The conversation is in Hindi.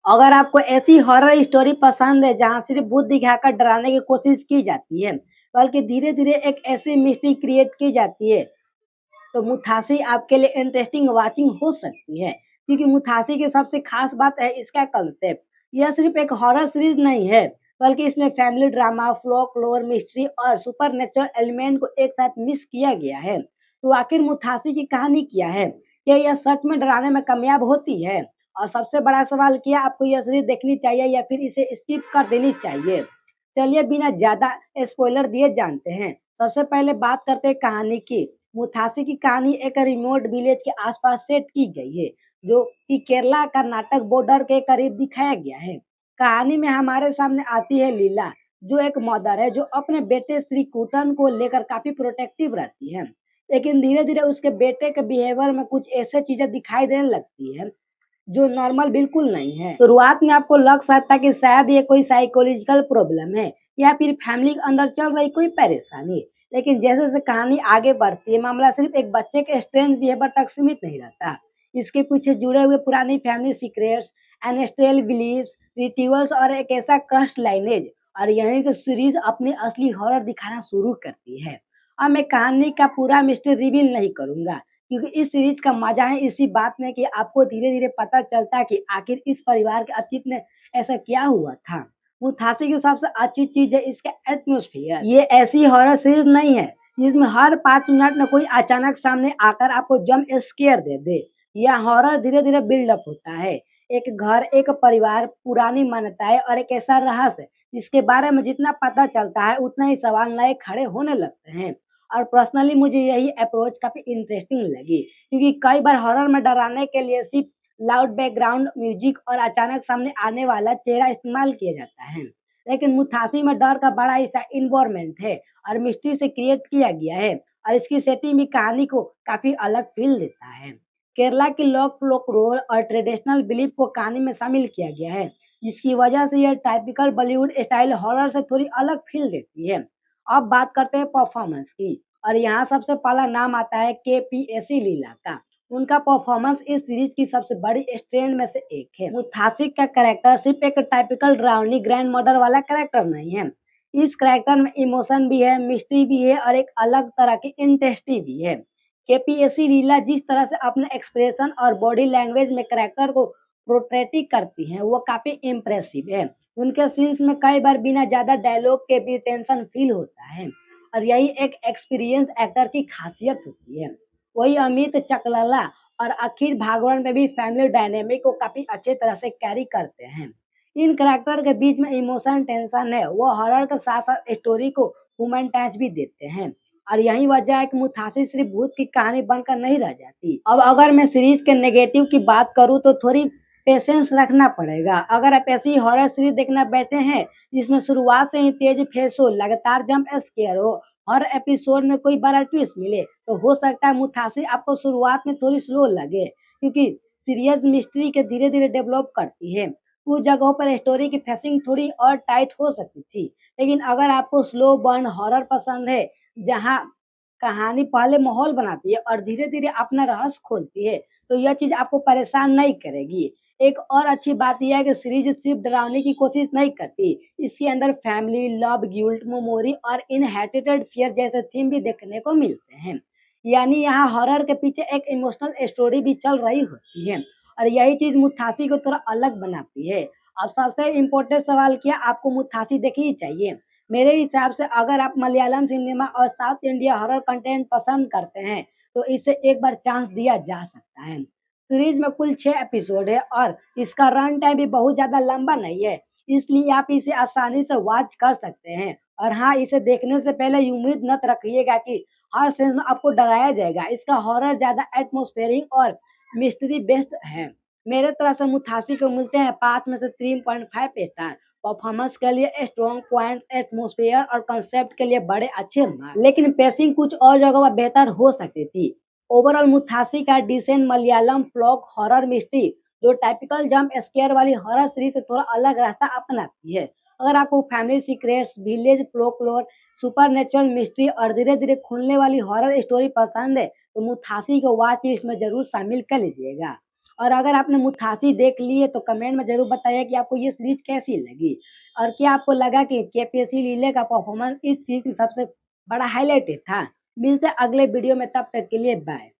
अगर आपको ऐसी हॉरर स्टोरी पसंद है जहाँ सिर्फ भूत दिखाकर डराने की कोशिश की जाती है, बल्कि धीरे-धीरे एक ऐसी मिस्ट्री क्रिएट की जाती है, तो मुथासी आपके लिए इंटरेस्टिंग वाचिंग हो सकती है। क्योंकि मुथासी की सबसे खास बात है इसका कांसेप्ट। यह सिर्फ एक हॉरर सीरीज नहीं है, बल्कि इसमें फैमिली ड्रामा, फोल्कलोर, मिस्ट्री और सुपरनैचुरल एलिमेंट को एक साथ मिक्स किया गया है। तो आखिर मुथासी की कहानी क्या है? क्या यह सच में डराने में कामयाब होती है? और सबसे बड़ा सवाल, क्या आपको यह सीरीज देखनी चाहिए या फिर इसे स्किप कर देनी चाहिए? चलिए बिना ज़्यादा स्पॉइलर दिए जानते हैं। सबसे पहले बात करते हैं कहानी की। मुथासी की कहानी एक रिमोट विलेज के आसपास सेट की गई है, जो कि केरला कर्नाटक बॉर्डर के करीब दिखाया गया है। कहानी में हमारे सामने आती है लीला, जो एक मदर है जो अपने बेटे श्रीकुटन को लेकर काफ़ी प्रोटेक्टिव रहती है। लेकिन धीरे-धीरे उसके बेटे के बिहेवियर में कुछ ऐसी चीज़ें दिखाई देने लगती है जो नॉर्मल बिल्कुल नहीं है। शुरुआत में आपको लग सकता है कि शायद ये कोई साइकोलॉजिकल प्रॉब्लम है या फिर फैमिली के अंदर चल रही कोई परेशानी। लेकिन जैसे-जैसे कहानी आगे बढ़ती है, मामला सिर्फ एक बच्चे के स्ट्रेंज बिहेवियर तक सीमित नहीं रहता। इसके पीछे जुड़े हुए पुरानी family secrets, ancestral beliefs, rituals और एक ऐसा क्रस्ट लाइनेज, और यहीं से सीरीज अपनी असली हॉरर दिखाना शुरू करती है। अब मैं कहानी का पूरा मिस्ट्री रिवील नहीं करूँगा, क्योंकि इस सीरीज का मजा है इसी बात में कि आपको धीरे-धीरे पता चलता है कि आखिर इस परिवार के अतीत में ऐसा क्या हुआ था। मुथासी की सबसे अच्छी चीज़ है इसका एटमॉस्फेयर। ये ऐसी हॉरर सीरीज नहीं है जिसमें हर 5 मिनट में कोई अचानक सामने आकर आपको जंप स्केयर दे दे। यह हॉरर धीरे-धीरे बिल्डअप होता है। एक घर, एक परिवार, पुरानी मान्यताएं और एक ऐसा रहस्य जिसके बारे में जितना पता चलता है उतना ही सवाल नए खड़े होने लगते हैं। और पर्सनली मुझे यही अप्रोच काफ़ी इंटरेस्टिंग लगी, क्योंकि कई बार हॉरर में डराने के लिए सिर्फ लाउड बैकग्राउंड म्यूजिक और अचानक सामने आने वाला चेहरा इस्तेमाल किया जाता है। लेकिन मुथासी में डर का बड़ा हिस्सा इन्वायरमेंट है और मिस्ट्री से क्रिएट किया गया है, और इसकी सेटिंग भी कहानी को काफ़ी अलग फील देता है। केरला की लोक फोल्कलोर और ट्रेडिशनल बिलीफ को कहानी में शामिल किया गया है, जिसकी वजह से यह टाइपिकल बॉलीवुड स्टाइल हॉरर से थोड़ी अलग फील देती है। अब बात करते हैं परफॉर्मेंस की, और यहाँ सबसे पहला नाम आता है केपीएससी लीला का। उनका परफॉर्मेंस इस सीरीज की सबसे बड़ी स्ट्रेंथ में से एक है। मुथासिक का कैरेक्टर सिर्फ एक टाइपिकल ड्राउनी ग्रैंड मदर वाला कैरेक्टर नहीं है। इस कैरेक्टर में इमोशन भी है, मिस्ट्री भी है और एक अलग तरह की इंटेंसिटी भी है। केपीएससी लीला जिस तरह से अपने एक्सप्रेशन और बॉडी लैंग्वेज में कैरेक्टर को प्रोट्रेटिक करती हैं, वो काफी इम्प्रेसिव है। उनके सीन्स में कई बार बिना ज़्यादा डायलॉग के भी टेंशन फ़ील होता है, और यही एक एक्सपीरियंस एक्टर की खासियत होती है। वही अमित चकलला और अखिल भागवत में भी फैमिली डायनामिक को काफ़ी अच्छे तरह से कैरी करते हैं। इन कैरेक्टर के बीच में इमोशन टेंशन है, वो हॉरर के साथ-साथ स्टोरी को ह्यूमन टच भी देते हैं, और यही वजह है कि मुथासिर सिर्फ भूत की कहानी बनकर नहीं रह जाती। अब अगर मैं सीरीज़ के नेगेटिव की बात करूँ तो थोड़ी पेशेंस रखना पड़ेगा। अगर आप ऐसी हॉरर सीरीज़ देखना बैठे हैं जिसमें शुरुआत से ही तेज फेस हो, लगातार जंप स्केयर हो, हर एपिसोड में कोई बड़ा ट्विस्ट मिले, तो हो सकता है मुथासिर आपको शुरुआत में थोड़ी स्लो लगे, क्योंकि सीरियस मिस्ट्री के धीरे-धीरे डेवलप करती है। कुछ जगहों पर स्टोरी की फेसिंग थोड़ी और टाइट हो सकती थी, लेकिन अगर आपको स्लो बर्न हॉरर पसंद है, जहाँ कहानी पहले माहौल बनाती है और धीरे-धीरे अपना रहस्य खोलती है, तो यह चीज़ आपको परेशान नहीं करेगी। एक और अच्छी बात यह है कि सीरीज़ सिर्फ डरावने की कोशिश नहीं करती, इसके अंदर फैमिली, लव, गिल्ट, मेमोरी और इनहेरिटेड फियर जैसे थीम भी देखने को मिलते हैं। यानी यहाँ हॉरर के पीछे एक इमोशनल स्टोरी भी चल रही होती है, और यही चीज़ मुत्तासी को थोड़ा अलग बनाती है। अब सबसे इम्पोर्टेंट सवाल, क्या आपको मुत्तासी देखनी चाहिए? मेरे हिसाब से अगर आप मलयालम सिनेमा और साउथ इंडिया हॉरर कंटेंट पसंद करते हैं, तो इसे एक बार चांस दिया जा सकता है। सीरीज में कुल 6 एपिसोड है और इसका रन टाइम भी बहुत ज़्यादा लंबा नहीं है, इसलिए आप इसे आसानी से वॉच कर सकते हैं। और हाँ, इसे देखने से पहले ये उम्मीद मत रखिएगा कि हर सीन में आपको डराया जाएगा। इसका हॉरर ज़्यादा एटमॉस्फेरिक और मिस्ट्री बेस्ड है। मेरे तरफ से मुथासी को मिलते हैं 5 में से 3.5 स्टार। परफॉर्मेंस के लिए स्ट्रॉन्ग पॉइंट्स, एटमॉस्फेयर और कांसेप्ट के लिए बड़े अच्छे मार्क्स, लेकिन पेसिंग कुछ और जगहों पर बेहतर हो सकती थी। ओवरऑल मुथासी का decent Malayalam folk horror mystery, जो टाइपिकल जंप स्केयर वाली हॉरर सीरीज से थोड़ा अलग रास्ता अपनाती है। अगर आपको family secrets, village folklore, supernatural mystery और धीरे-धीरे खुलने वाली हॉरर स्टोरी पसंद है, तो मुथासी को वॉच लिस्ट में ज़रूर शामिल कर लीजिएगा। और अगर आपने मुथासी देख ली है तो कमेंट में ज़रूर बताइए कि आपको ये सीरीज़ कैसी लगी और क्या आपको लगा कि केपीएससी रीले का परफॉर्मेंस इस सीरीज़ की सबसे बड़ा हाइलाइट था। मिलते हैं अगले वीडियो में, तब तक के लिए बाय।